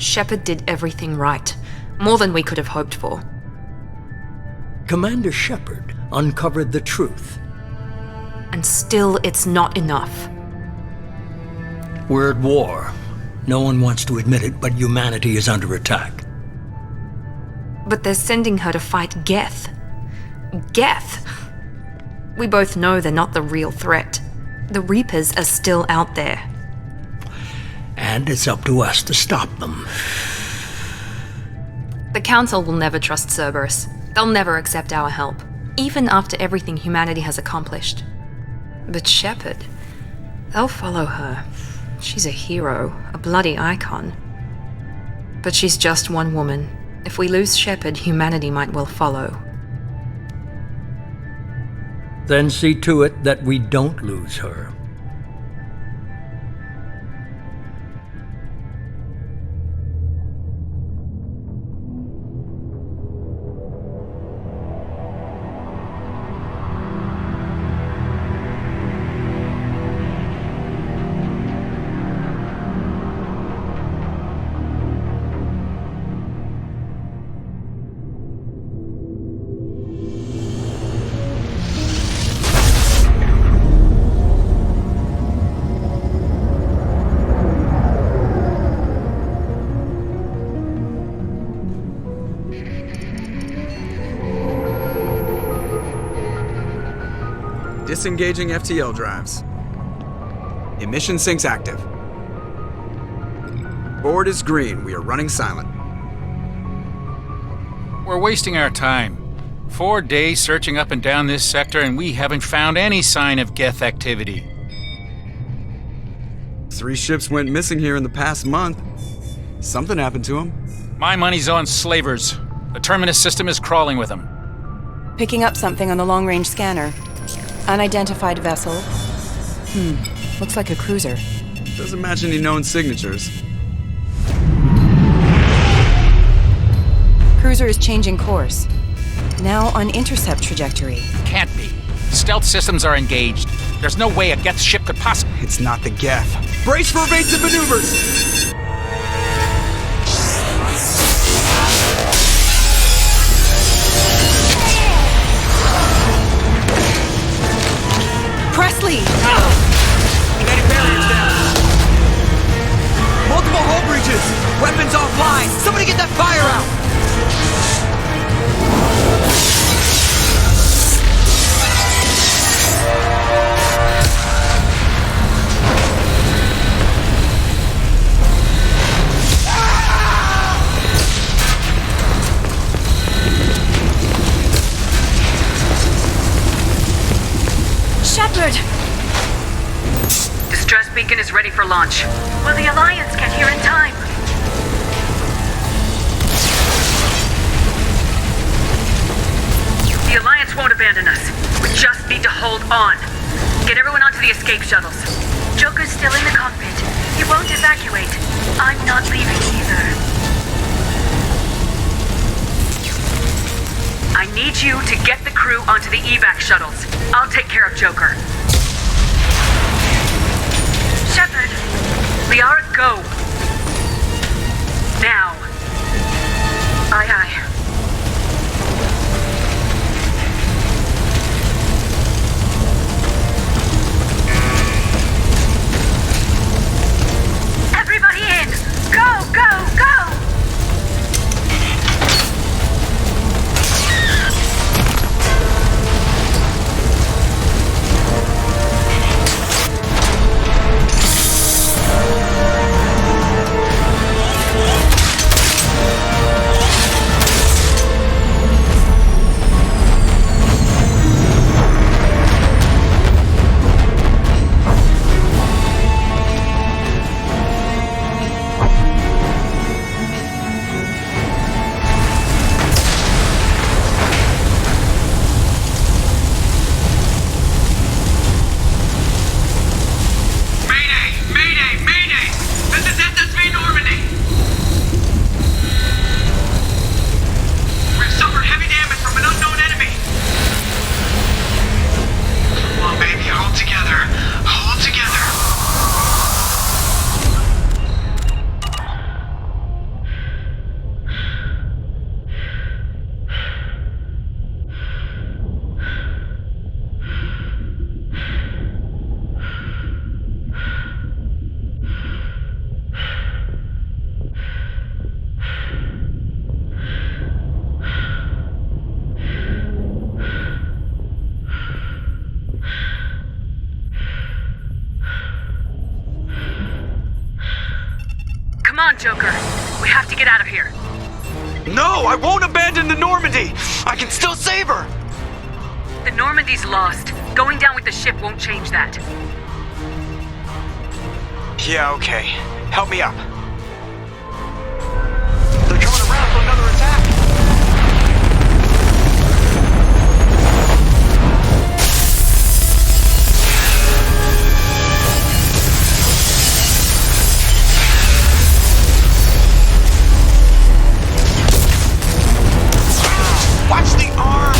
Shepard did everything right. More than we could have hoped for. Commander Shepard uncovered the truth. And still, it's not enough. We're at war. No one wants to admit it, but humanity is under attack. But they're sending her to fight Geth. Geth! We both know they're not the real threat. The Reapers are still out there. And it's up to us to stop them. The Council will never trust Cerberus. They'll never accept our help, even after everything humanity has accomplished. But Shepard, they'll follow her. She's a hero, a bloody icon. But she's just one woman. If we lose Shepard, humanity might well follow. Then see to it that we don't lose her. Disengaging FTL drives. Emission sinks active. Board is green. We are running silent. We're wasting our time. 4 days searching up and down this sector, and we haven't found any sign of Geth activity. 3 ships went missing here in the past month. Something happened to them. My money's on slavers. The Terminus system is crawling with them. Picking up something on the long-range scanner. Unidentified vessel. Looks like a cruiser. Doesn't match any known signatures. Cruiser is changing course. Now on intercept trajectory. Can't be. Stealth systems are engaged. There's no way a Geth ship could possibly... It's not the Geth. Brace for evasive maneuvers! Presley! Kinetic barriers down. Multiple hull breaches. Weapons offline. Somebody get that fire out. Shepard! Distress beacon is ready for launch. Will the Alliance get here in time? The Alliance won't abandon us. We just need to hold on. Get everyone onto the escape shuttles. Joker's still in the cockpit. He won't evacuate. I'm not leaving either. I need you to get the crew onto the evac shuttles. I'll take care of Joker. Shepard, Liara, go. Now. Aye, aye. Everybody in! Go, go, go! Come on, Joker. We have to get out of here. No, I won't abandon the Normandy! I can still save her! The Normandy's lost. Going down with the ship won't change that. Yeah, okay. Help me up. They're coming around for another attack! Watch the arm!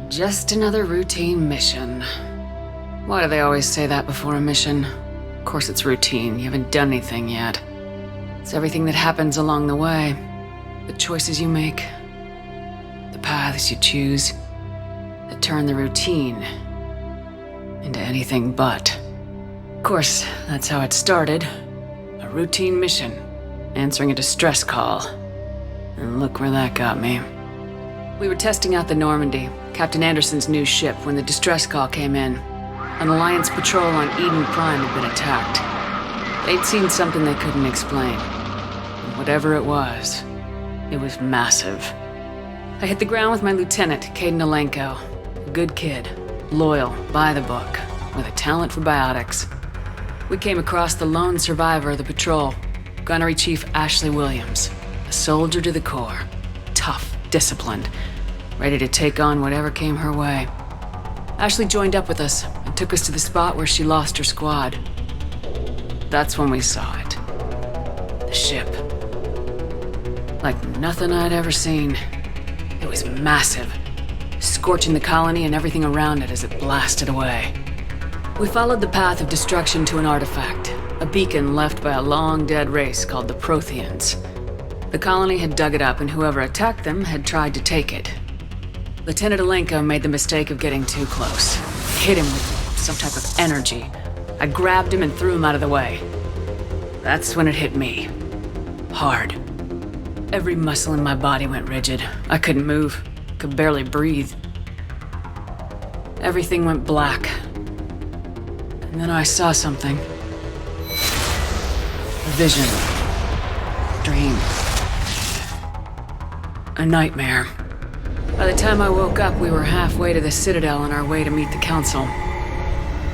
Just another routine mission. Why do they always say that before a mission? Of course it's routine, you haven't done anything yet. It's everything that happens along the way. The choices you make, the paths you choose, that turn the routine into anything but. Of course, that's how it started. A routine mission, answering a distress call. And look where that got me. We were testing out the Normandy, Captain Anderson's new ship, when the distress call came in. An Alliance patrol on Eden Prime had been attacked. They'd seen something they couldn't explain. And whatever it was massive. I hit the ground with my lieutenant, Kaidan Alenko. A good kid, loyal, by the book, with a talent for biotics. We came across the lone survivor of the patrol, Gunnery Chief Ashley Williams. A soldier to the core. Tough, disciplined, ready to take on whatever came her way. Ashley joined up with us and took us to the spot where she lost her squad. That's when we saw it. The ship. Like nothing I'd ever seen. It was massive, scorching the colony and everything around it as it blasted away. We followed the path of destruction to an artifact, a beacon left by a long-dead race called the Protheans. The colony had dug it up, and whoever attacked them had tried to take it. Lieutenant Alenko made the mistake of getting too close. Hit him with some type of energy. I grabbed him and threw him out of the way. That's when it hit me. Hard. Every muscle in my body went rigid. I couldn't move, could barely breathe. Everything went black. And then I saw something. A vision. Dream. A nightmare. By the time I woke up, we were halfway to the Citadel on our way to meet the Council.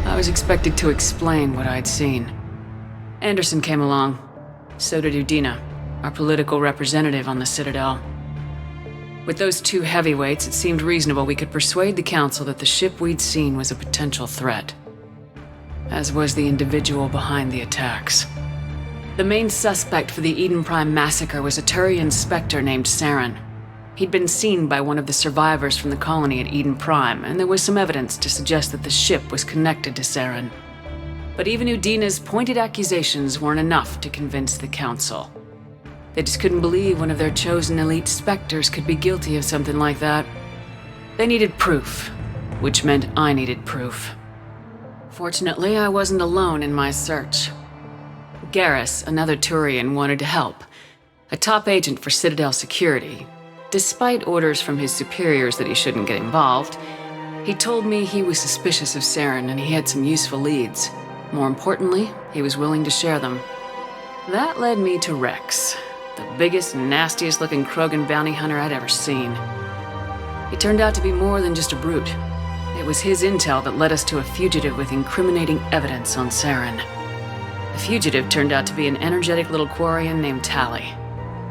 I was expected to explain what I'd seen. Anderson came along. So did Udina, our political representative on the Citadel. With those two heavyweights, it seemed reasonable we could persuade the Council that the ship we'd seen was a potential threat. As was the individual behind the attacks. The main suspect for the Eden Prime massacre was a Turian Spectre named Saren. He'd been seen by one of the survivors from the colony at Eden Prime, and there was some evidence to suggest that the ship was connected to Saren. But even Udina's pointed accusations weren't enough to convince the Council. They just couldn't believe one of their chosen elite Spectres could be guilty of something like that. They needed proof, which meant I needed proof. Fortunately, I wasn't alone in my search. Garrus, another Turian, wanted to help. A top agent for Citadel Security. Despite orders from his superiors that he shouldn't get involved, he told me he was suspicious of Saren and he had some useful leads. More importantly, he was willing to share them. That led me to Rex, the biggest, nastiest looking Krogan bounty hunter I'd ever seen. He turned out to be more than just a brute. It was his intel that led us to a fugitive with incriminating evidence on Saren. The fugitive turned out to be an energetic little Quarian named Tali.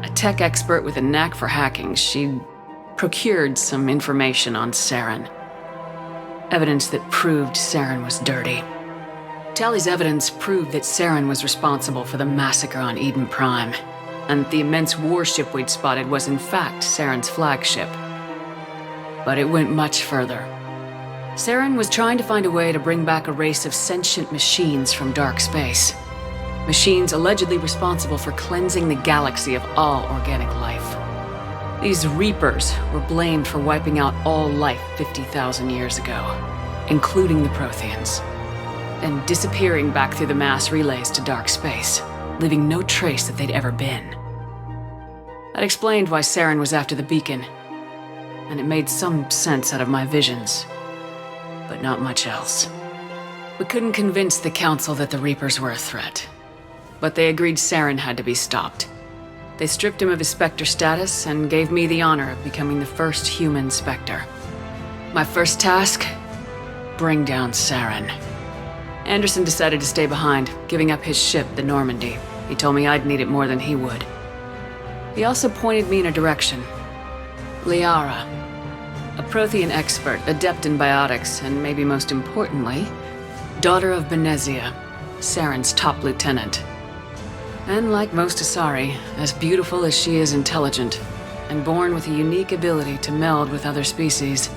A tech expert with a knack for hacking, she'd procured some information on Saren. Evidence that proved Saren was dirty. Tali's evidence proved that Saren was responsible for the massacre on Eden Prime, and the immense warship we'd spotted was in fact Saren's flagship. But it went much further. Saren was trying to find a way to bring back a race of sentient machines from dark space. Machines allegedly responsible for cleansing the galaxy of all organic life. These Reapers were blamed for wiping out all life 50,000 years ago, including the Protheans, and disappearing back through the mass relays to dark space, leaving no trace that they'd ever been. That explained why Saren was after the beacon, and it made some sense out of my visions, but not much else. We couldn't convince the Council that the Reapers were a threat, but they agreed Saren had to be stopped. They stripped him of his Spectre status and gave me the honor of becoming the first human Spectre. My first task? Bring down Saren. Anderson decided to stay behind, giving up his ship, the Normandy. He told me I'd need it more than he would. He also pointed me in a direction. Liara, a Prothean expert, adept in biotics, and maybe most importantly, daughter of Benezia, Saren's top lieutenant. And like most Asari, as beautiful as she is intelligent, and born with a unique ability to meld with other species,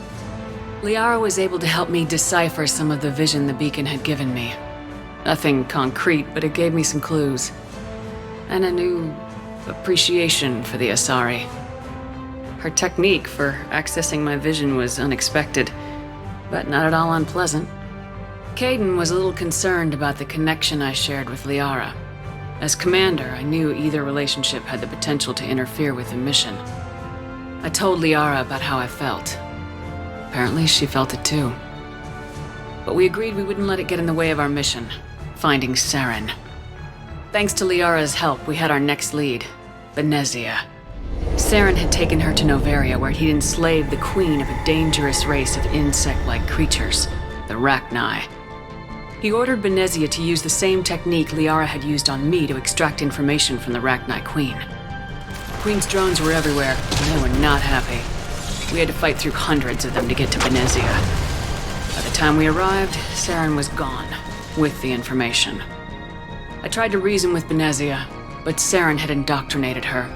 Liara was able to help me decipher some of the vision the beacon had given me. Nothing concrete, but it gave me some clues. And a new appreciation for the Asari. Her technique for accessing my vision was unexpected, but not at all unpleasant. Kaidan was a little concerned about the connection I shared with Liara. As commander, I knew either relationship had the potential to interfere with the mission. I told Liara about how I felt. Apparently, she felt it too. But we agreed we wouldn't let it get in the way of our mission, finding Saren. Thanks to Liara's help, we had our next lead, Benezia. Saren had taken her to Noveria, where he'd enslaved the queen of a dangerous race of insect-like creatures, the Rachni. He ordered Benezia to use the same technique Liara had used on me to extract information from the Rachni Queen. The Queen's drones were everywhere, and they were not happy. We had to fight through hundreds of them to get to Benezia. By the time we arrived, Saren was gone, with the information. I tried to reason with Benezia, but Saren had indoctrinated her.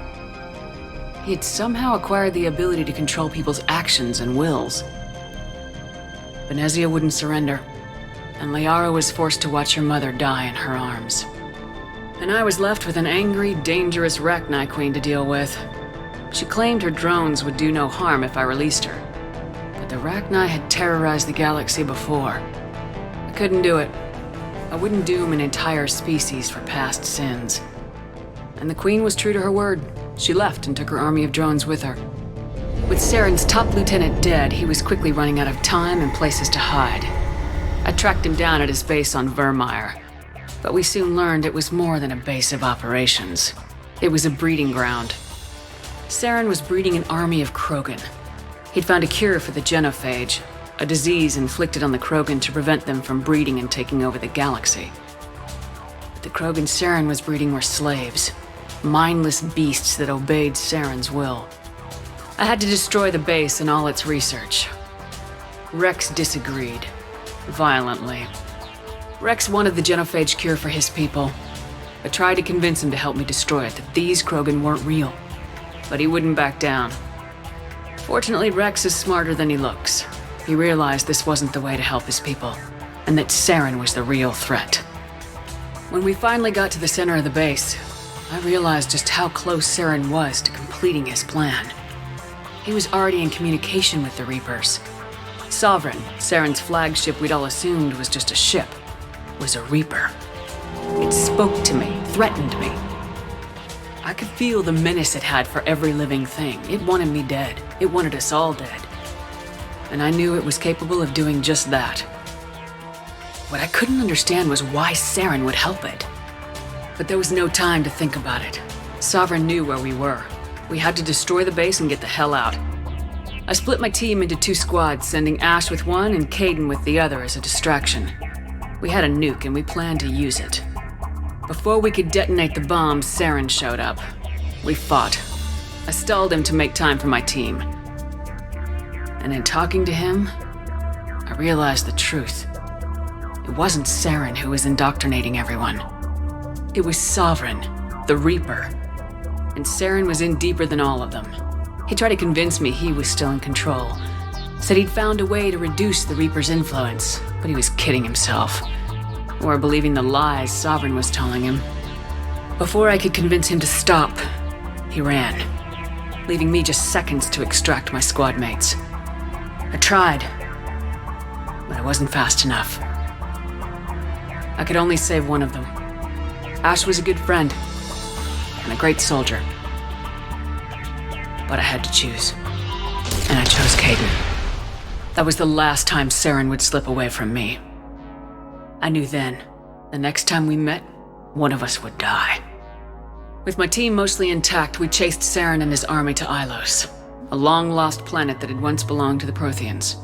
He had somehow acquired the ability to control people's actions and wills. Benezia wouldn't surrender, and Liara was forced to watch her mother die in her arms. And I was left with an angry, dangerous Rachni Queen to deal with. She claimed her drones would do no harm if I released her. But the Rachni had terrorized the galaxy before. I couldn't do it. I wouldn't doom an entire species for past sins. And the Queen was true to her word. She left and took her army of drones with her. With Saren's top lieutenant dead, he was quickly running out of time and places to hide. I tracked him down at his base on Vermeer, but we soon learned it was more than a base of operations. It was a breeding ground. Saren was breeding an army of Krogan. He'd found a cure for the genophage, a disease inflicted on the Krogan to prevent them from breeding and taking over the galaxy. But the Krogan Saren was breeding were slaves, mindless beasts that obeyed Saren's will. I had to destroy the base and all its research. Rex disagreed. Violently. Rex wanted the genophage cure for his people. I tried to convince him to help me destroy it, that these Krogan weren't real. But he wouldn't back down. Fortunately, Rex is smarter than he looks. He realized this wasn't the way to help his people, and that Saren was the real threat. When we finally got to the center of the base, I realized just how close Saren was to completing his plan. He was already in communication with the Reapers. Sovereign, Saren's flagship we'd all assumed was just a ship, was a Reaper. It spoke to me, threatened me. I could feel the menace it had for every living thing. It wanted me dead. It wanted us all dead. And I knew it was capable of doing just that. What I couldn't understand was why Saren would help it. But there was no time to think about it. Sovereign knew where we were. We had to destroy the base and get the hell out. I split my team into 2 squads, sending Ash with one and Kaidan with the other as a distraction. We had a nuke and we planned to use it. Before we could detonate the bomb, Saren showed up. We fought. I stalled him to make time for my team. And in talking to him, I realized the truth. It wasn't Saren who was indoctrinating everyone. It was Sovereign, the Reaper. And Saren was in deeper than all of them. He tried to convince me he was still in control. Said he'd found a way to reduce the Reaper's influence, but he was kidding himself. Or believing the lies Sovereign was telling him. Before I could convince him to stop, he ran, leaving me just seconds to extract my squad mates. I tried, but I wasn't fast enough. I could only save one of them. Ash was a good friend, and a great soldier. But I had to choose, and I chose Kaidan. That was the last time Saren would slip away from me. I knew then, the next time we met, one of us would die. With my team mostly intact, we chased Saren and his army to Ilos, a long-lost planet that had once belonged to the Protheans.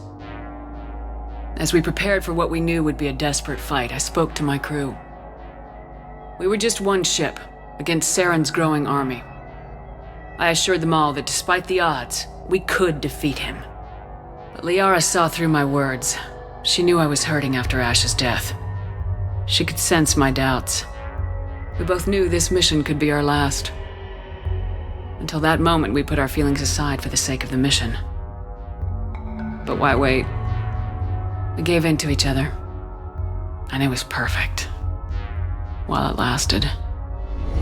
As we prepared for what we knew would be a desperate fight, I spoke to my crew. We were just one ship, against Saren's growing army. I assured them all that despite the odds, we could defeat him. But Liara saw through my words. She knew I was hurting after Ash's death. She could sense my doubts. We both knew this mission could be our last. Until that moment, we put our feelings aside for the sake of the mission. But why wait? We gave in to each other. And it was perfect. While it lasted.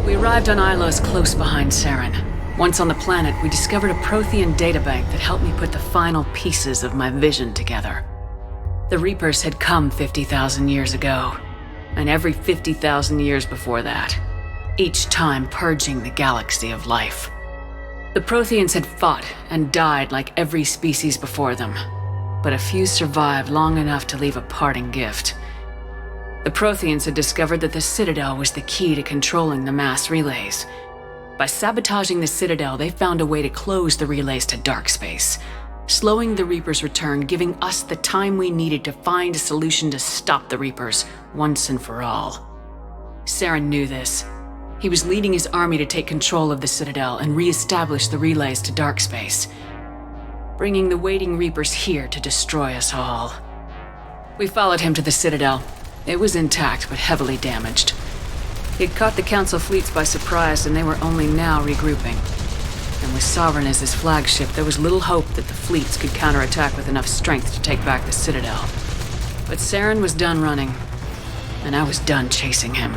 We arrived on Ilos close behind Saren. Once on the planet, we discovered a Prothean databank that helped me put the final pieces of my vision together. The Reapers had come 50,000 years ago, and every 50,000 years before that, each time purging the galaxy of life. The Protheans had fought and died like every species before them, but a few survived long enough to leave a parting gift. The Protheans had discovered that the Citadel was the key to controlling the mass relays. By sabotaging the Citadel, they found a way to close the relays to dark space, slowing the Reapers' return, giving us the time we needed to find a solution to stop the Reapers once and for all. Saren knew this. He was leading his army to take control of the Citadel and re-establish the relays to dark space, bringing the waiting Reapers here to destroy us all. We followed him to the Citadel. It was intact, but heavily damaged. He'd caught the Council fleets by surprise, and they were only now regrouping. And with Sovereign as his flagship, there was little hope that the fleets could counterattack with enough strength to take back the Citadel. But Saren was done running, and I was done chasing him.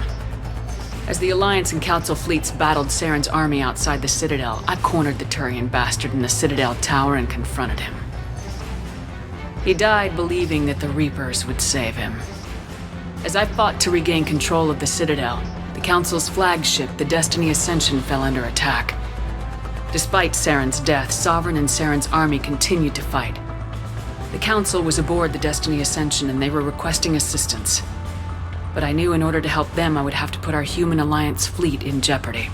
As the Alliance and Council fleets battled Saren's army outside the Citadel, I cornered the Turian bastard in the Citadel tower and confronted him. He died believing that the Reapers would save him. As I fought to regain control of the Citadel, the Council's flagship, the Destiny Ascension, fell under attack. Despite Saren's death, Sovereign and Saren's army continued to fight. The Council was aboard the Destiny Ascension and they were requesting assistance. But I knew in order to help them, I would have to put our human Alliance fleet in jeopardy.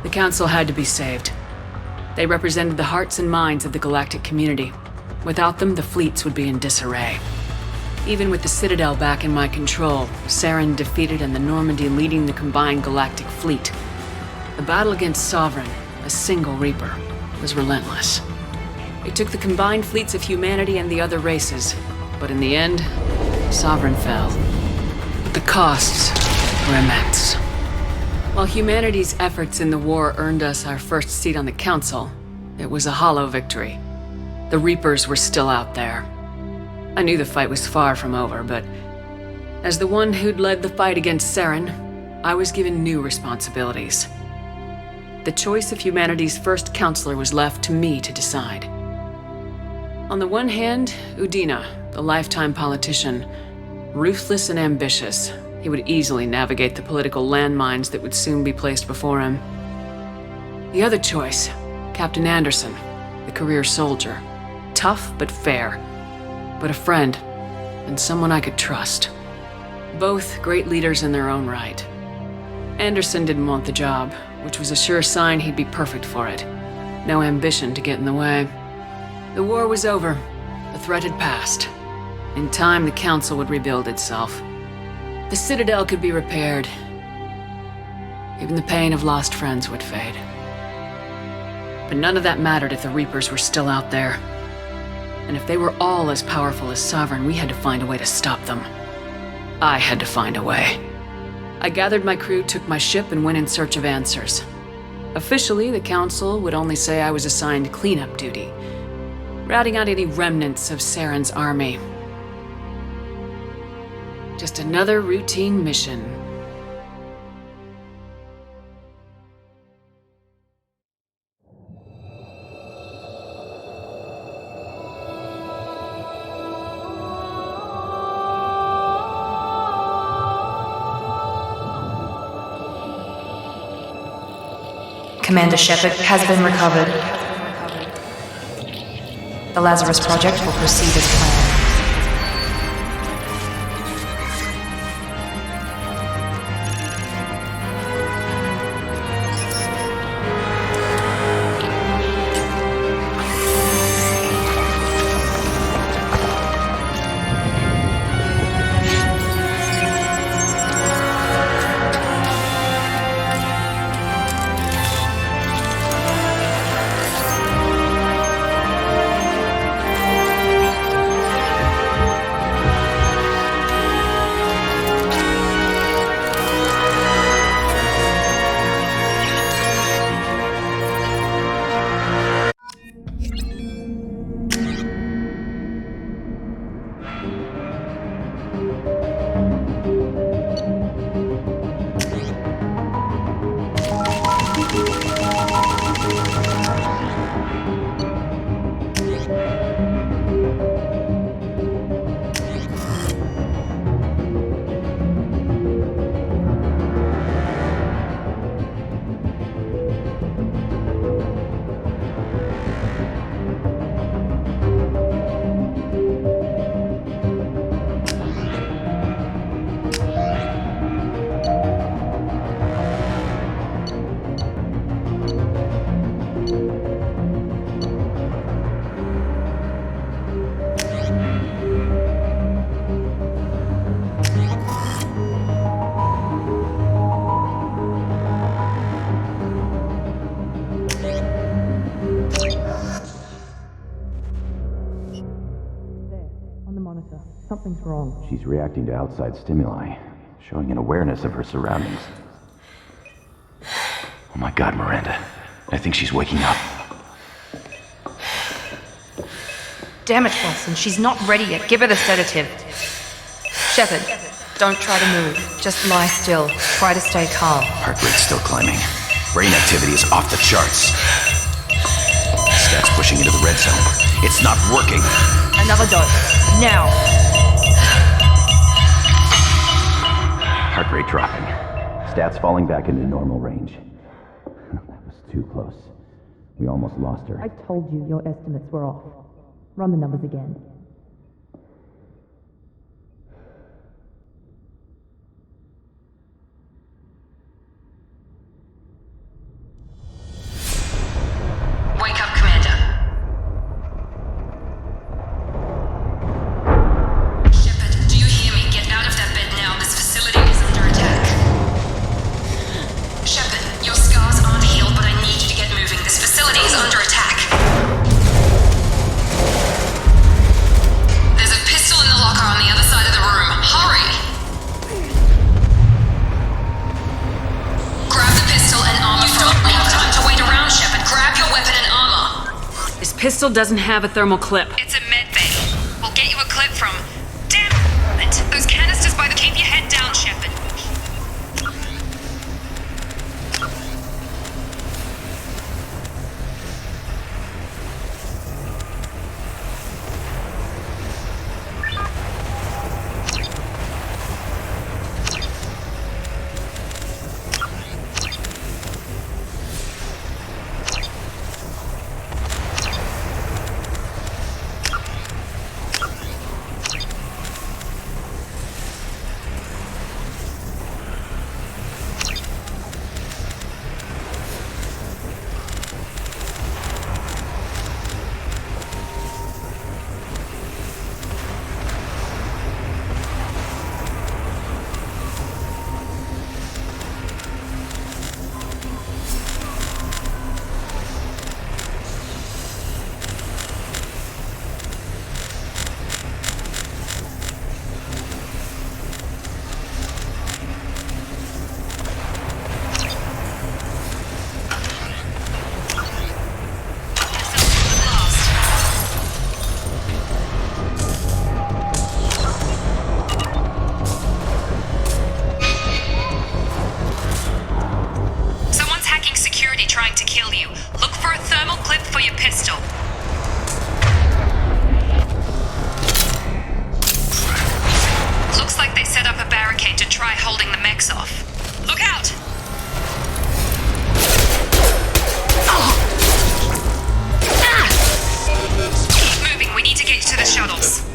The Council had to be saved. They represented the hearts and minds of the galactic community. Without them, the fleets would be in disarray. Even with the Citadel back in my control, Saren defeated and the Normandy leading the combined galactic fleet. The battle against Sovereign, a single Reaper, was relentless. It took the combined fleets of humanity and the other races, but in the end, Sovereign fell. But the costs were immense. While humanity's efforts in the war earned us our first seat on the Council, it was a hollow victory. The Reapers were still out there. I knew the fight was far from over, but as the one who'd led the fight against Saren, I was given new responsibilities. The choice of humanity's first counselor was left to me to decide. On the one hand, Udina, the lifetime politician. Ruthless and ambitious, he would easily navigate the political landmines that would soon be placed before him. The other choice, Captain Anderson, the career soldier. Tough but fair, but a friend, and someone I could trust. Both great leaders in their own right. Anderson didn't want the job, which was a sure sign he'd be perfect for it. No ambition to get in the way. The war was over. The threat had passed. In time, the Council would rebuild itself. The Citadel could be repaired. Even the pain of lost friends would fade. But none of that mattered if the Reapers were still out there. And if they were all as powerful as Sovereign, we had to find a way to stop them. I had to find a way. I gathered my crew, took my ship, and went in search of answers. Officially, the Council would only say I was assigned cleanup duty, routing out any remnants of Saren's army. Just another routine mission. Commander Shepard has been recovered. The Lazarus Project will proceed as planned. Something's wrong. She's reacting to outside stimuli, showing an awareness of her surroundings. Oh my god, Miranda. I think she's waking up. Damn it, Watson, she's not ready yet. Give her the sedative. Shepard, don't try to move. Just lie still. Try to stay calm. Heart rate's still climbing. Brain activity is off the charts. Stats pushing into the red zone. It's not working. Another dose. Now. Heart rate dropping. Stats falling back into normal range. That was too close. We almost lost her. I told you your estimates were off. Run the numbers again. Wake up, Commander. Shepard, do you hear me? Get out of that bed now. This facility is under attack. Shepard, your scars aren't healed, but I need you to get moving. This facility is under attack. There's a pistol in the locker on the other side of the room. Hurry! Grab the pistol and armor. You don't have time to wait around, Shepard. Grab your weapon and armor. This pistol doesn't have a thermal clip. It's a med bay. We'll get you a clip from... Damn it! Those canisters by the... Keep your head down, Shepard. trying to kill you. Look for a thermal clip for your pistol. Looks like they set up a barricade to try holding the mechs off. Look out! Keep moving, we need to get you to the shuttles.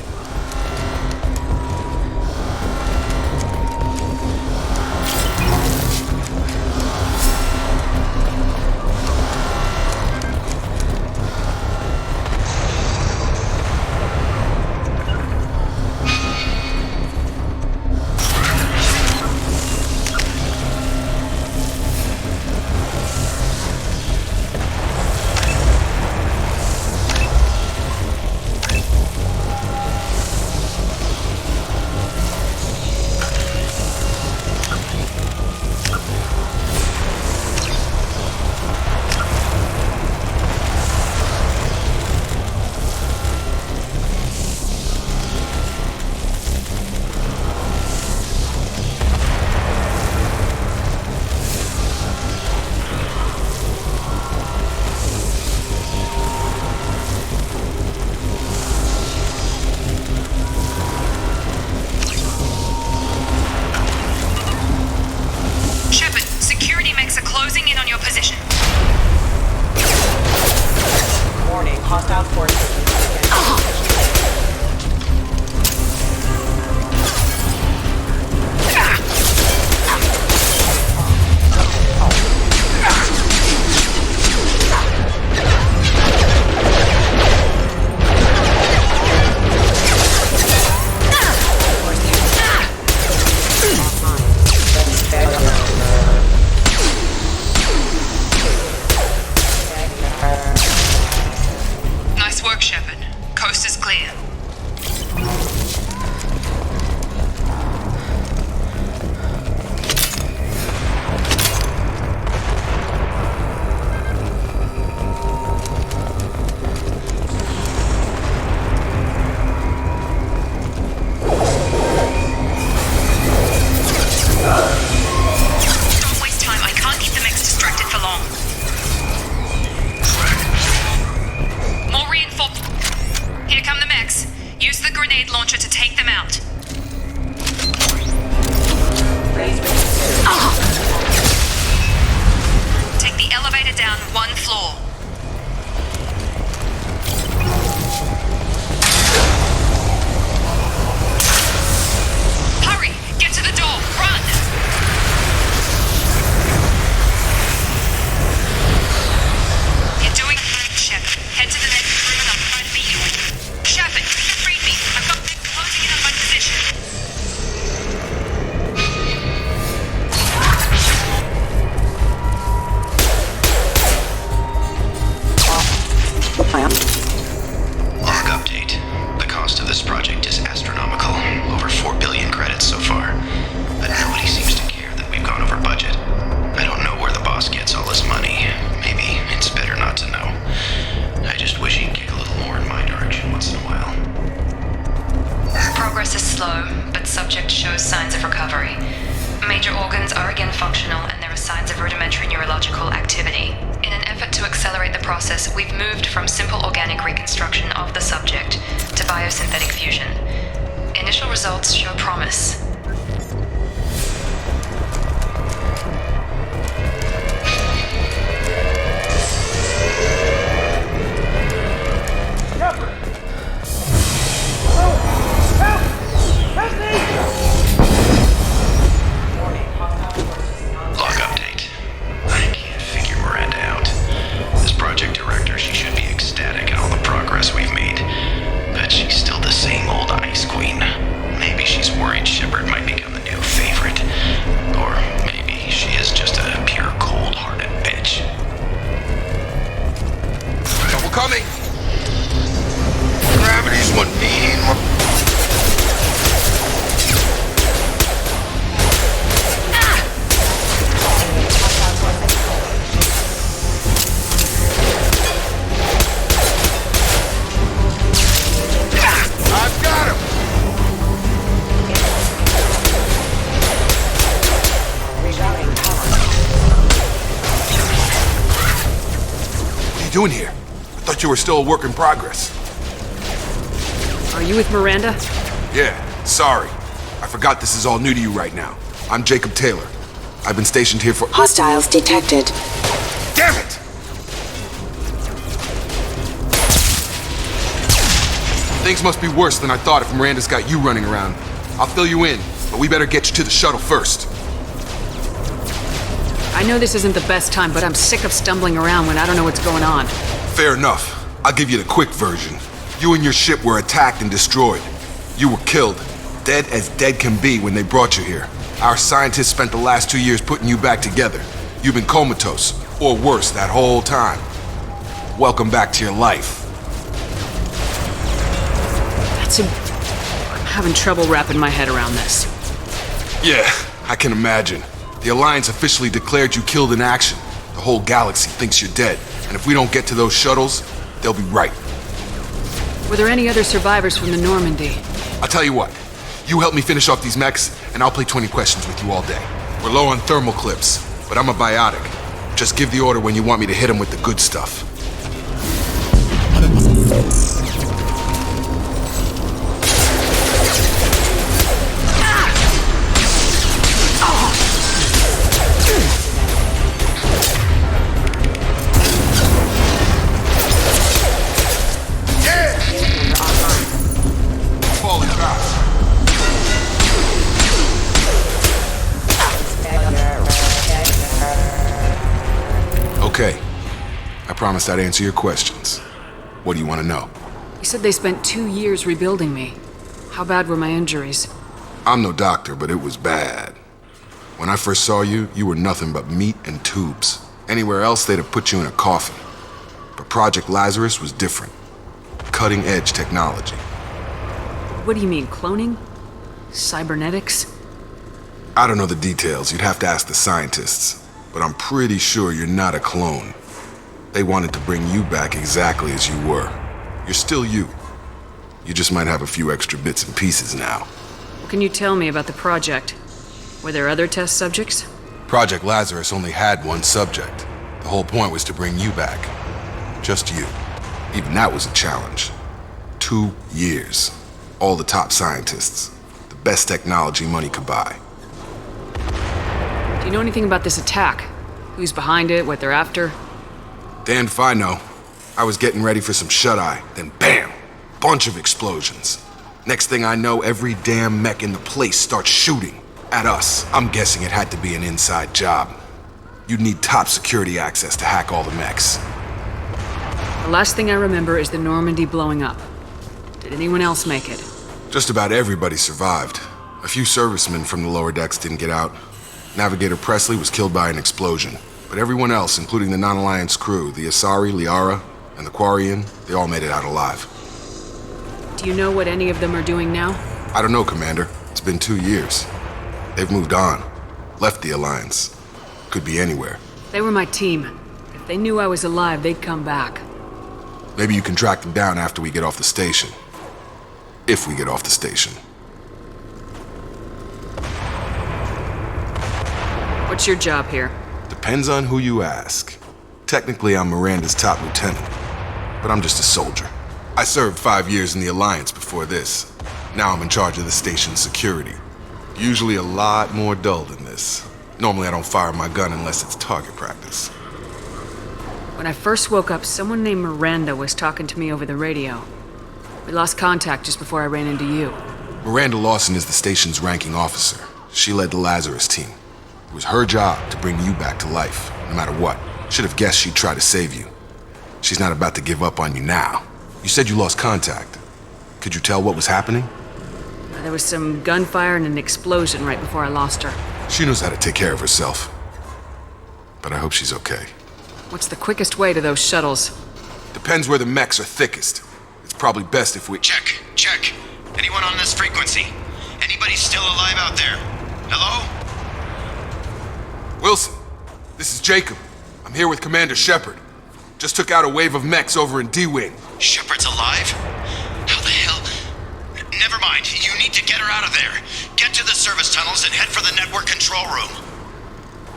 We've moved from simple organic reconstruction of the subject to biosynthetic fusion. Initial results show promise. you doing here? I thought you were still a work in progress. Are you with Miranda? Yeah, sorry. I forgot this is all new to you right now. I'm Jacob Taylor. I've been stationed here for— Hostiles detected. Damn it! Things must be worse than I thought if Miranda's got you running around. I'll fill you in, but we better get you to the shuttle first. I know this isn't the best time, but I'm sick of stumbling around when I don't know what's going on. Fair enough. I'll give you the quick version. You and your ship were attacked and destroyed. You were killed. Dead as dead can be when they brought you here. Our scientists spent the last 2 years putting you back together. You've been comatose, or worse, that whole time. Welcome back to your life. I'm having trouble wrapping my head around this. Yeah, I can imagine. The Alliance officially declared you killed in action. The whole galaxy thinks you're dead, and if we don't get to those shuttles, they'll be right. Were there any other survivors from the Normandy? I'll tell you what. You help me finish off these mechs, and I'll play 20 questions with you all day. We're low on thermal clips, but I'm a biotic. Just give the order when you want me to hit them with the good stuff. Okay. I promised I'd answer your questions. What do you want to know? You said they spent 2 years rebuilding me. How bad were my injuries? I'm no doctor, but it was bad. When I first saw you, you were nothing but meat and tubes. Anywhere else, they'd have put you in a coffin. But Project Lazarus was different. Cutting-edge technology. What do you mean, cloning? Cybernetics? I don't know the details. You'd have to ask the scientists. But I'm pretty sure you're not a clone. They wanted to bring you back exactly as you were. You're still you. You just might have a few extra bits and pieces now. What can you tell me about the project? Were there other test subjects? Project Lazarus only had one subject. The whole point was to bring you back. Just you. Even that was a challenge. 2 years. All the top scientists. The best technology money could buy. Do you know anything about this attack? Who's behind it, what they're after? Damned if I know. I was getting ready for some shut-eye, then bam! Bunch of explosions. Next thing I know, every damn mech in the place starts shooting at us. I'm guessing it had to be an inside job. You'd need top security access to hack all the mechs. The last thing I remember is the Normandy blowing up. Did anyone else make it? Just about everybody survived. A few servicemen from the lower decks didn't get out. Navigator Presley was killed by an explosion. But everyone else, including the non-Alliance crew, the Asari, Liara, and the Quarian, they all made it out alive. Do you know what any of them are doing now? I don't know, Commander. It's been 2 years. They've moved on. Left the Alliance. Could be anywhere. They were my team. If they knew I was alive, they'd come back. Maybe you can track them down after we get off the station. If we get off the station. What's your job here? Depends on who you ask. Technically, I'm Miranda's top lieutenant, but I'm just a soldier. I served 5 years in the Alliance before this. Now I'm in charge of the station's security. Usually a lot more dull than this. Normally I don't fire my gun unless it's target practice. When I first woke up, someone named Miranda was talking to me over the radio. We lost contact just before I ran into you. Miranda Lawson is the station's ranking officer. She led the Lazarus team. It was her job to bring you back to life, no matter what. Should have guessed she'd try to save you. She's not about to give up on you now. You said you lost contact. Could you tell what was happening? There was some gunfire and an explosion right before I lost her. She knows how to take care of herself. But I hope she's okay. What's the quickest way to those shuttles? Depends where the mechs are thickest. It's probably best if we— Check. Anyone on this frequency? Anybody still alive out there? Hello? Wilson, this is Jacob. I'm here with Commander Shepard. Just took out a wave of mechs over in D-Wing. Shepard's alive? How the hell? Never mind. You need to get her out of there. Get to the service tunnels and head for the network control room.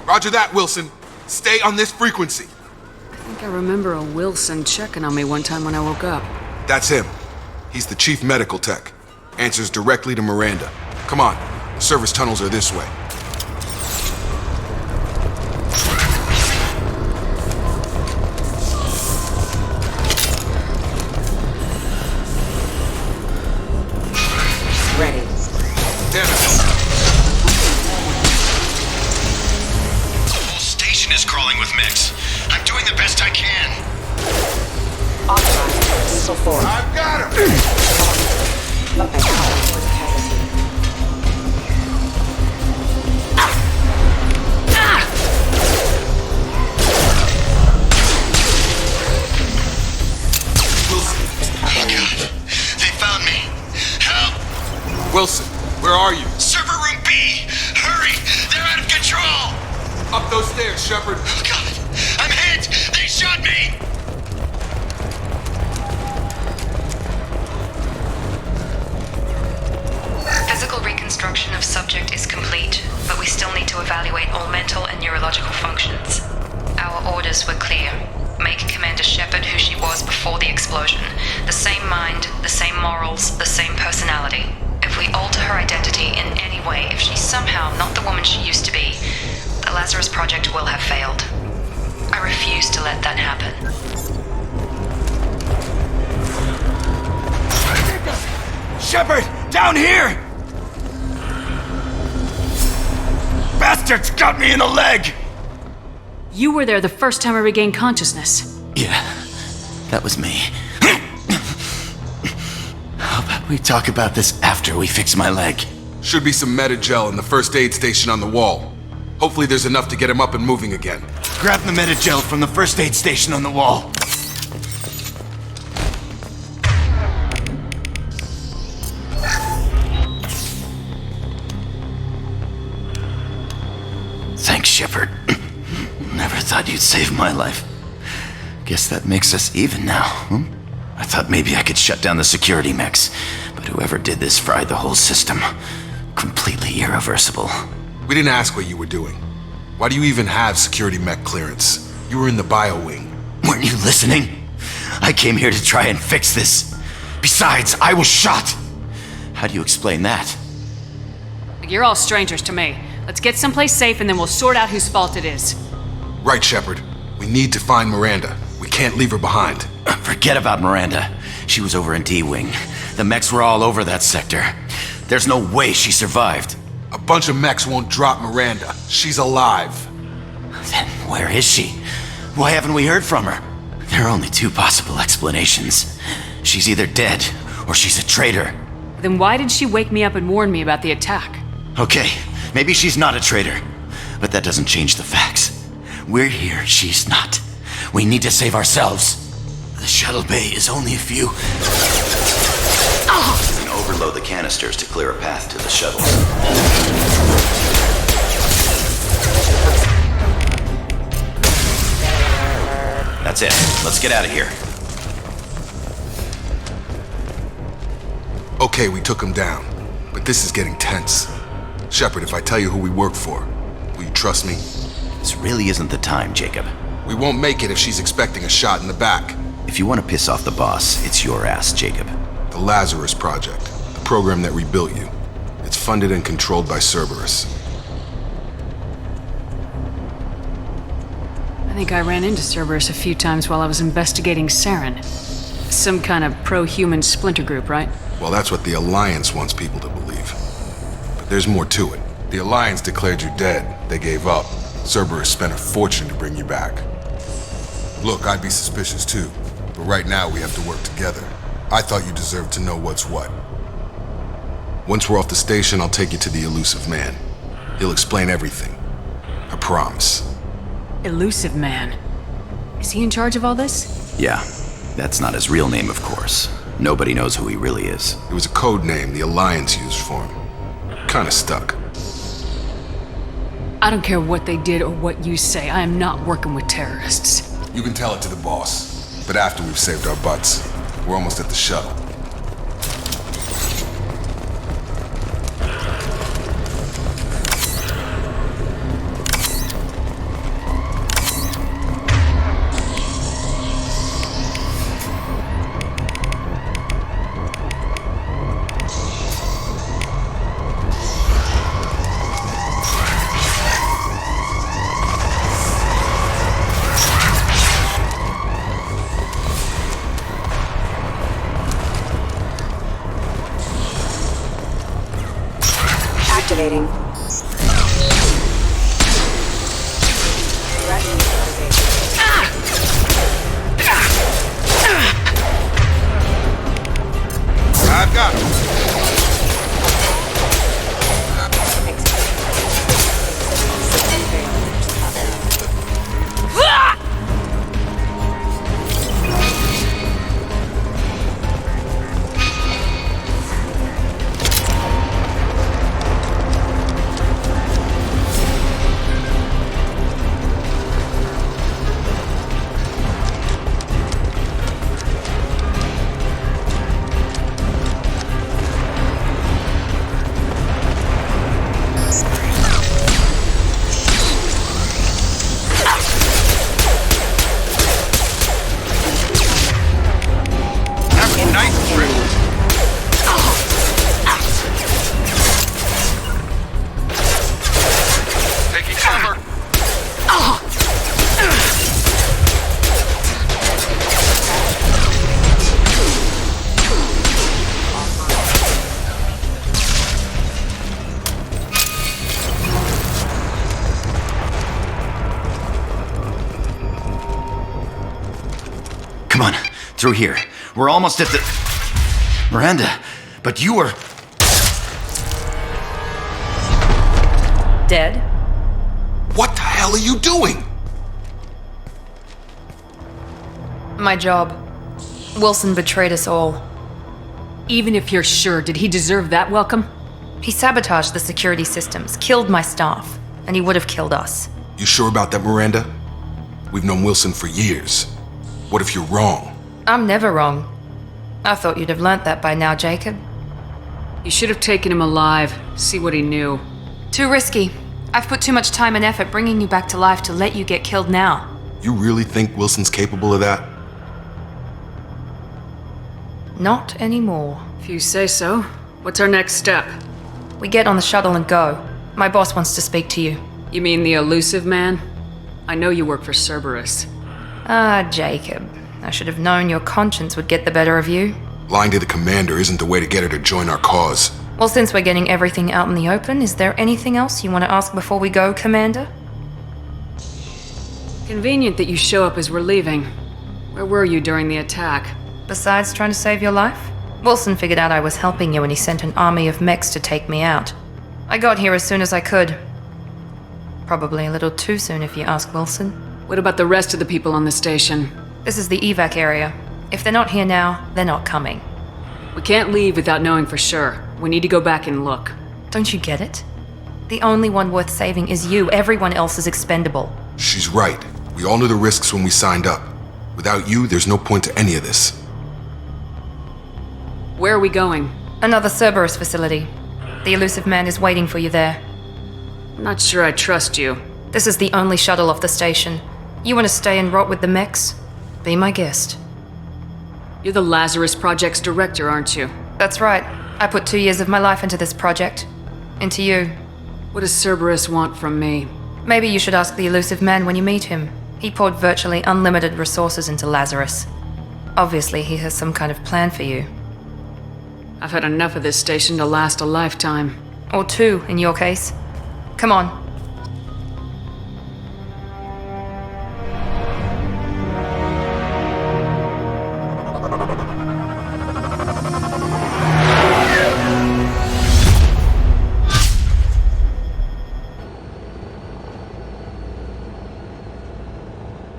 Roger that, Wilson. Stay on this frequency. I think I remember a Wilson checking on me one time when I woke up. That's him. He's the chief medical tech. Answers directly to Miranda. Come on, the service tunnels are this way. Ready. Damn it. The whole station is crawling with mix. I'm doing the best I can. Authorized. Missile forward. I've got him! Up and caught towards casualty. Wilson. Oh god. They found me. Help! Wilson, where are you? Server room B! Hurry! They're out of control! Up those stairs, Shepard. Oh god! I'm hit! They shot me! Physical reconstruction of subject is complete, but we still need to evaluate all mental and neurological functions. Our orders were clear. Make Commander Shepard who she was before the explosion. The same mind, the same morals, the same personality. If we alter her identity in any way, if she's somehow not the woman she used to be, the Lazarus Project will have failed. I refuse to let that happen. Shepard! Down here! Bastards got me in the leg! You were there the first time I regained consciousness. Yeah, that was me. How about we talk about this after we fix my leg? Should be some Metagel in the first aid station on the wall. Hopefully there's enough to get him up and moving again. Grab the Metagel from the first aid station on the wall. Thanks, Shepard. Never thought you'd save my life. Guess that makes us even now, hmm? I thought maybe I could shut down the security mechs, but whoever did this fried the whole system. Completely irreversible. We didn't ask what you were doing. Why do you even have security mech clearance? You were in the bio wing. Weren't you listening? I came here to try and fix this. Besides, I was shot. How do you explain that? You're all strangers to me. Let's get someplace safe and then we'll sort out whose fault it is. Right, Shepard. We need to find Miranda. We can't leave her behind. Forget about Miranda. She was over in D-Wing. The mechs were all over that sector. There's no way she survived. A bunch of mechs won't drop Miranda. She's alive. Then where is she? Why haven't we heard from her? There are only two possible explanations. She's either dead, or she's a traitor. Then why did she wake me up and warn me about the attack? Okay, maybe she's not a traitor. But that doesn't change the facts. We're here, she's not. We need to save ourselves. The shuttle bay is only a few... You can overload the canisters to clear a path to the shuttle. That's it. Let's get out of here. Okay, we took him down. But this is getting tense. Shepard, if I tell you who we work for, will you trust me? This really isn't the time, Jacob. We won't make it if she's expecting a shot in the back. If you want to piss off the boss, it's your ass, Jacob. The Lazarus Project, the program that rebuilt you. It's funded and controlled by Cerberus. I think I ran into Cerberus a few times while I was investigating Saren. Some kind of pro-human splinter group, right? Well, that's what the Alliance wants people to believe. But there's more to it. The Alliance declared you dead. They gave up. Cerberus spent a fortune to bring you back. Look, I'd be suspicious too. But right now we have to work together. I thought you deserved to know what's what. Once we're off the station, I'll take you to the Elusive Man. He'll explain everything. I promise. Elusive Man. Is he in charge of all this? Yeah, that's not his real name, of course. Nobody knows who he really is. It was a code name the Alliance used for him. Kinda stuck. I don't care what they did or what you say. I am not working with terrorists. You can tell it to the boss. But after we've saved our butts, we're almost at the shuttle. activating. Threat neutralization. I've got him. Come on, through here. We're almost at the... Miranda, but you were... Dead? What the hell are you doing? My job. Wilson betrayed us all. Even if you're sure, did he deserve that welcome? He sabotaged the security systems, killed my staff, and he would have killed us. You sure about that, Miranda? We've known Wilson for years. What if you're wrong? I'm never wrong. I thought you'd have learnt that by now, Jacob. You should have taken him alive, see what he knew. Too risky. I've put too much time and effort bringing you back to life to let you get killed now. You really think Wilson's capable of that? Not anymore. If you say so. What's our next step? We get on the shuttle and go. My boss wants to speak to you. You mean the elusive man? I know you work for Cerberus. Ah, Jacob. I should have known your conscience would get the better of you. Lying to the commander isn't the way to get her to join our cause. Well, since we're getting everything out in the open, is there anything else you want to ask before we go, Commander? Convenient that you show up as we're leaving. Where were you during the attack? Besides trying to save your life? Wilson figured out I was helping you and he sent an army of mechs to take me out. I got here as soon as I could. Probably a little too soon if you ask Wilson. What about the rest of the people on the station? This is the evac area. If they're not here now, they're not coming. We can't leave without knowing for sure. We need to go back and look. Don't you get it? The only one worth saving is you. Everyone else is expendable. She's right. We all knew the risks when we signed up. Without you, there's no point to any of this. Where are we going? Another Cerberus facility. The elusive man is waiting for you there. I'm not sure I trust you. This is the only shuttle off the station. You want to stay and rot with the mechs? Be my guest. You're the Lazarus Project's director, aren't you? That's right. I put 2 years of my life into this project. Into you. What does Cerberus want from me? Maybe you should ask the elusive man when you meet him. He poured virtually unlimited resources into Lazarus. Obviously, he has some kind of plan for you. I've had enough of this station to last a lifetime. Or 2, in your case. Come on.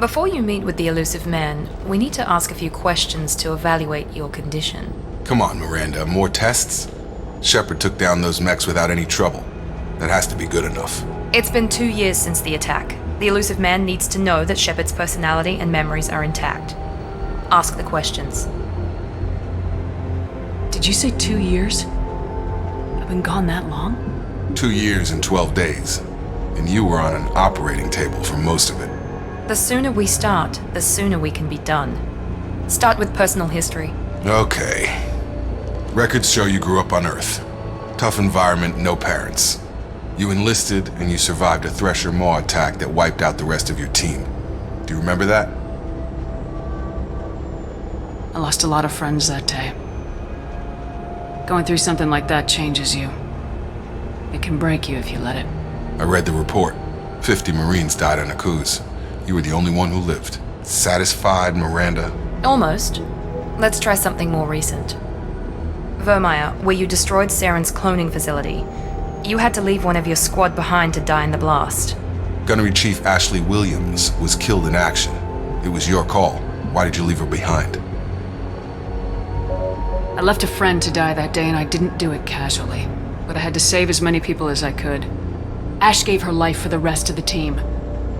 Before you meet with the elusive man, we need to ask a few questions to evaluate your condition. Come on, Miranda, more tests? Shepard took down those mechs without any trouble. That has to be good enough. It's been 2 years since the attack. The elusive man needs to know that Shepard's personality and memories are intact. Ask the questions. Did you say 2 years? I've been gone that long? 2 years and 12 days. And you were on an operating table for most of it. The sooner we start, the sooner we can be done. Start with personal history. Okay. Records show you grew up on Earth. Tough environment, no parents. You enlisted and you survived a Thresher Maw attack that wiped out the rest of your team. Do you remember that? I lost a lot of friends that day. Going through something like that changes you. It can break you if you let it. I read the report. 50 Marines died on Akuz. You were the only one who lived. Satisfied, Miranda? Almost. Let's try something more recent. Vermeer, where you destroyed Saren's cloning facility, you had to leave one of your squad behind to die in the blast. Gunnery Chief Ashley Williams was killed in action. It was your call. Why did you leave her behind? I left a friend to die that day and I didn't do it casually. But I had to save as many people as I could. Ash gave her life for the rest of the team.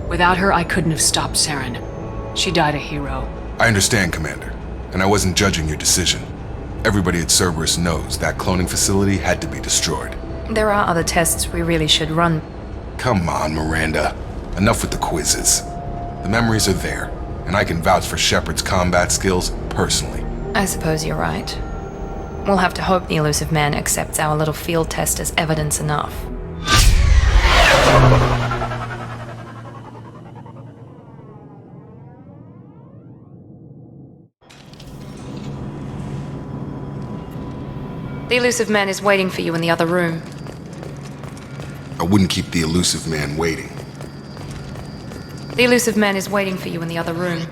Without her, I couldn't have stopped Saren. She died a hero. I understand, Commander. And I wasn't judging your decision. Everybody at Cerberus knows that cloning facility had to be destroyed. There are other tests we really should run. Come on, Miranda. Enough with the quizzes. The memories are there, and I can vouch for Shepard's combat skills personally. I suppose you're right. We'll have to hope the Illusive Man accepts our little field test as evidence enough. The Illusive Man is waiting for you in the other room. I wouldn't keep the Illusive Man waiting. The Illusive Man is waiting for you in the other room.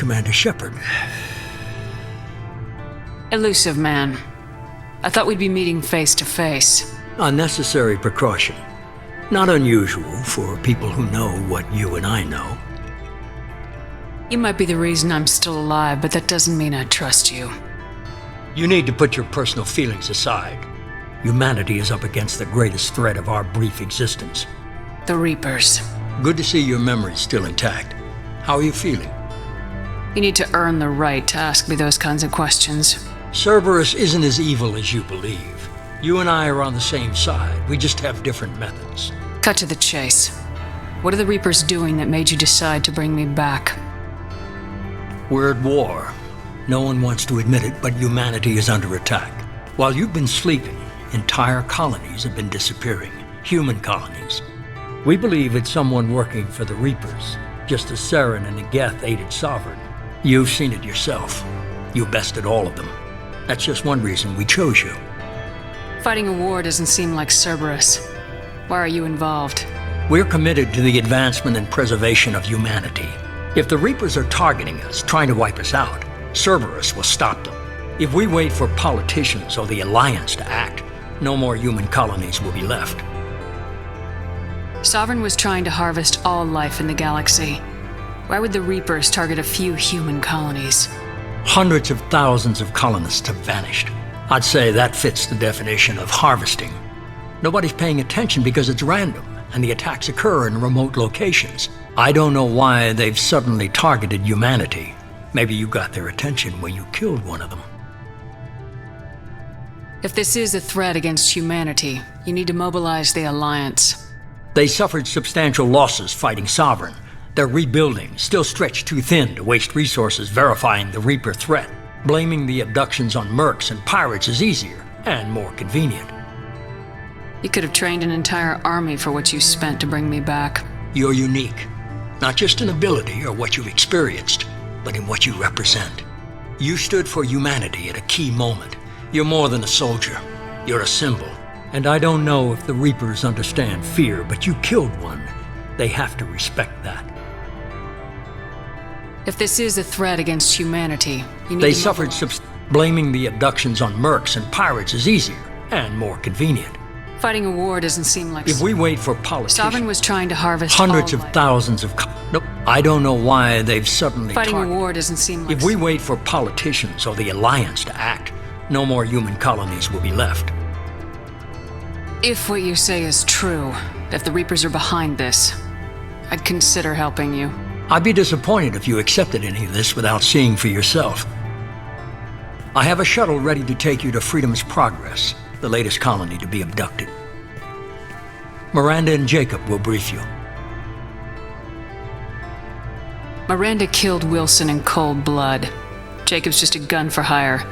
Commander Shepard. Illusive Man. I thought we'd be meeting face to face. Unnecessary precaution. Not unusual for people who know what you and I know. You might be the reason I'm still alive, but that doesn't mean I trust you. You need to put your personal feelings aside. Humanity is up against the greatest threat of our brief existence. The Reapers. Good to see your memory's still intact. How are you feeling? You need to earn the right to ask me those kinds of questions. Cerberus isn't as evil as you believe. You and I are on the same side. We just have different methods. Cut to the chase. What are the Reapers doing that made you decide to bring me back? We're at war. No one wants to admit it, but humanity is under attack. While you've been sleeping, entire colonies have been disappearing. Human colonies. We believe it's someone working for the Reapers, just as Saren and Geth aided Sovereign. You've seen it yourself. You bested all of them. That's just one reason we chose you. Fighting a war doesn't seem like Cerberus. Why are you involved? We're committed to the advancement and preservation of humanity. If the Reapers are targeting us, trying to wipe us out, Cerberus will stop them. If we wait for politicians or the Alliance to act, no more human colonies will be left. Sovereign was trying to harvest all life in the galaxy. Why would the Reapers target a few human colonies? Hundreds of thousands of colonists have vanished. I'd say that fits the definition of harvesting. Nobody's paying attention because it's random, and the attacks occur in remote locations. I don't know why they've suddenly targeted humanity. Maybe you got their attention when you killed one of them. If this is a threat against humanity, you need to mobilize the Alliance. They suffered substantial losses fighting Sovereign. They're rebuilding, still stretched too thin to waste resources verifying the Reaper threat. Blaming the abductions on mercs and pirates is easier and more convenient. You could have trained an entire army for what you spent to bring me back. You're unique, not just in ability or what you've experienced, but in what you represent. You stood for humanity at a key moment. You're more than a soldier. You're a symbol. And I don't know if the Reapers understand fear, but you killed one. They have to respect that. If this is a threat against humanity, you need They to suffered blaming the abductions on mercs and pirates is easier and more convenient. Fighting a war doesn't seem like... If we wait for politicians... Sovereign was trying to harvest hundreds all of life. thousands of... Nope. I don't know why they've suddenly... Fighting a war doesn't seem like... If we wait for politicians or the Alliance to act, no more human colonies will be left. If what you say is true, if the Reapers are behind this, I'd consider helping you. I'd be disappointed if you accepted any of this without seeing for yourself. I have a shuttle ready to take you to Freedom's Progress, the latest colony to be abducted. Miranda and Jacob will brief you. Miranda killed Wilson in cold blood. Jacob's just a gun for hire.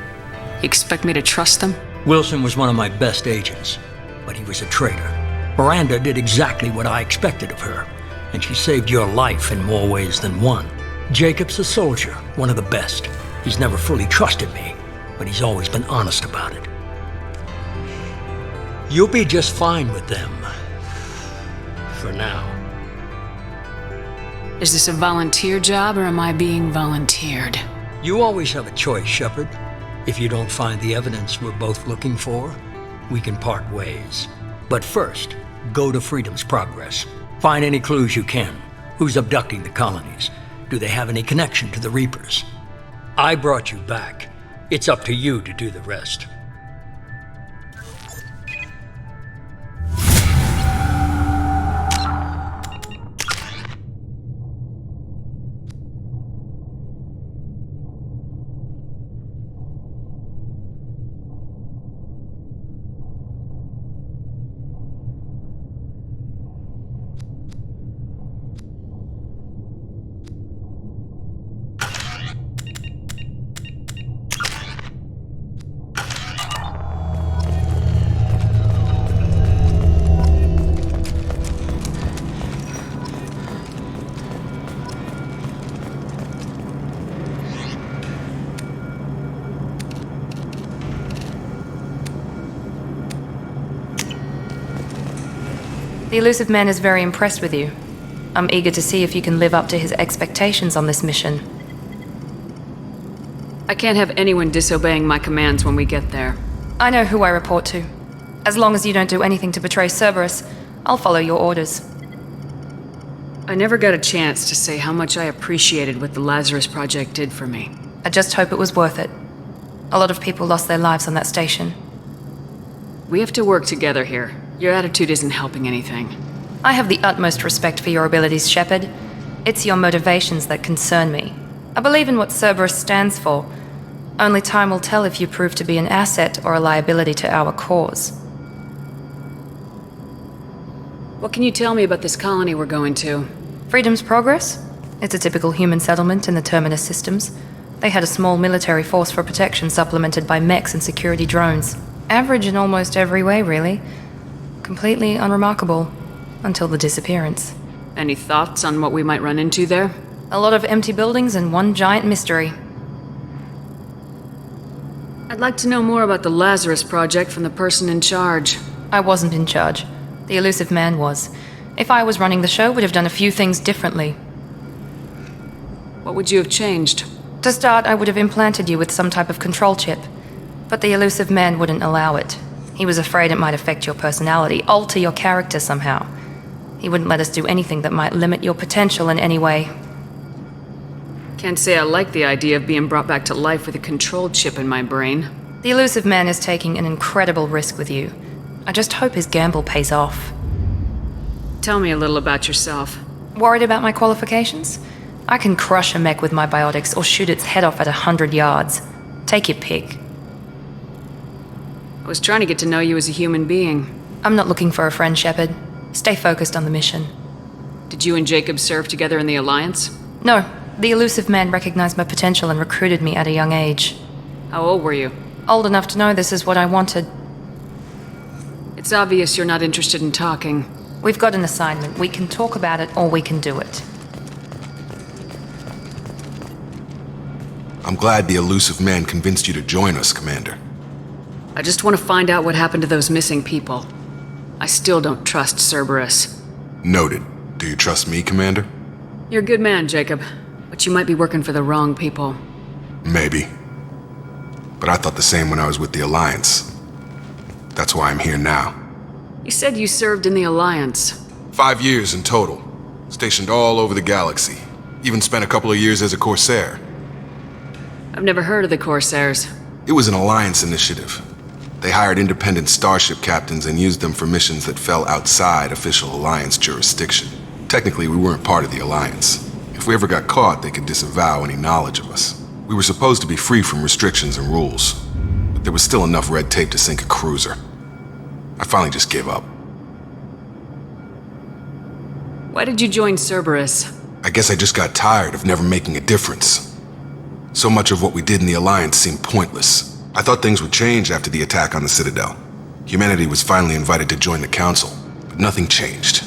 You expect me to trust them? Wilson was one of my best agents, but he was a traitor. Miranda did exactly what I expected of her, and she saved your life in more ways than one. Jacob's a soldier, one of the best. He's never fully trusted me, but he's always been honest about it. You'll be just fine with them. For now. Is this a volunteer job, or am I being volunteered? You always have a choice, Shepard. If you don't find the evidence we're both looking for, we can part ways. But first, go to Freedom's Progress. Find any clues you can. Who's abducting the colonies? Do they have any connection to the Reapers? I brought you back. It's up to you to do the rest. The Elusive Man is very impressed with you. I'm eager to see if you can live up to his expectations on this mission. I can't have anyone disobeying my commands when we get there. I know who I report to. As long as you don't do anything to betray Cerberus, I'll follow your orders. I never got a chance to say how much I appreciated what the Lazarus Project did for me. I just hope it was worth it. A lot of people lost their lives on that station. We have to work together here. Your attitude isn't helping anything. I have the utmost respect for your abilities, Shepard. It's your motivations that concern me. I believe in what Cerberus stands for. Only time will tell if you prove to be an asset or a liability to our cause. What can you tell me about this colony we're going to? Freedom's Progress? It's a typical human settlement in the Terminus systems. They had a small military force for protection supplemented by mechs and security drones. Average in almost every way, really. Completely unremarkable. Until the disappearance. Any thoughts on what we might run into there? A lot of empty buildings and one giant mystery. I'd like to know more about the Lazarus Project from the person in charge. I wasn't in charge. The Elusive Man was. If I was running the show, would have done a few things differently. What would you have changed? To start, I would have implanted you with some type of control chip. But the Elusive Man wouldn't allow it. He was afraid it might affect your personality, alter your character somehow. He wouldn't let us do anything that might limit your potential in any way. Can't say I like the idea of being brought back to life with a control chip in my brain. The Elusive Man is taking an incredible risk with you. I just hope his gamble pays off. Tell me a little about yourself. Worried about my qualifications? I can crush a mech with my biotics or shoot its head off at 100 yards. Take your pick. I was trying to get to know you as a human being. I'm not looking for a friend, Shepard. Stay focused on the mission. Did you and Jacob serve together in the Alliance? No, the elusive man recognized my potential and recruited me at a young age. How old were you? Old enough to know this is what I wanted. It's obvious you're not interested in talking. We've got an assignment. We can talk about it or we can do it. I'm glad the elusive man convinced you to join us, Commander. I just want to find out what happened to those missing people. I still don't trust Cerberus. Noted. Do you trust me, Commander? You're a good man, Jacob, but you might be working for the wrong people. Maybe. But I thought the same when I was with the Alliance. That's why I'm here now. You said you served in the Alliance. 5 years in total. Stationed all over the galaxy. Even spent a couple of years as a Corsair. I've never heard of the Corsairs. It was an Alliance initiative. They hired independent starship captains and used them for missions that fell outside official Alliance jurisdiction. Technically, we weren't part of the Alliance. If we ever got caught, they could disavow any knowledge of us. We were supposed to be free from restrictions and rules, but there was still enough red tape to sink a cruiser. I finally just gave up. Why did you join Cerberus? I guess I just got tired of never making a difference. So much of what we did in the Alliance seemed pointless. I thought things would change after the attack on the Citadel. Humanity was finally invited to join the Council, but nothing changed.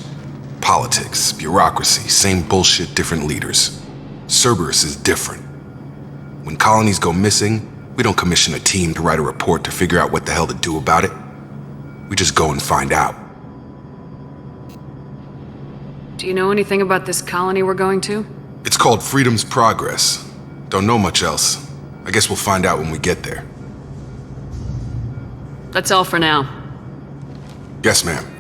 Politics, bureaucracy, same bullshit, different leaders. Cerberus is different. When colonies go missing, we don't commission a team to write a report to figure out what the hell to do about it. We just go and find out. Do you know anything about this colony we're going to? It's called Freedom's Progress. Don't know much else. I guess we'll find out when we get there. That's all for now. Yes, ma'am.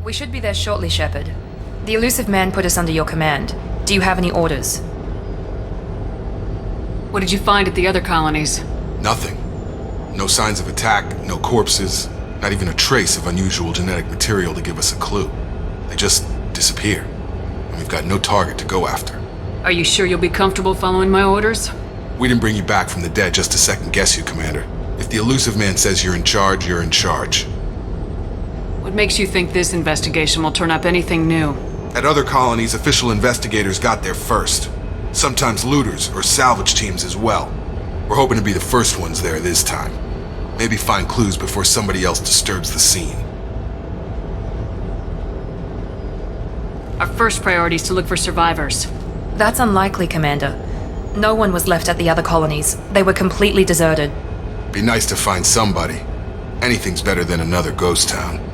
We should be there shortly, Shepard. The elusive man put us under your command. Do you have any orders? What did you find at the other colonies? Nothing. No signs of attack, no corpses, not even a trace of unusual genetic material to give us a clue. They just disappear, and we've got no target to go after. Are you sure you'll be comfortable following my orders? We didn't bring you back from the dead just to second guess you, Commander. If the elusive man says you're in charge, you're in charge. What makes you think this investigation will turn up anything new? At other colonies, official investigators got there first. Sometimes looters or salvage teams as well. We're hoping to be the first ones there this time. Maybe find clues before somebody else disturbs the scene. Our first priority is to look for survivors. That's unlikely, Commander. No one was left at the other colonies. They were completely deserted. Be nice to find somebody. Anything's better than another ghost town.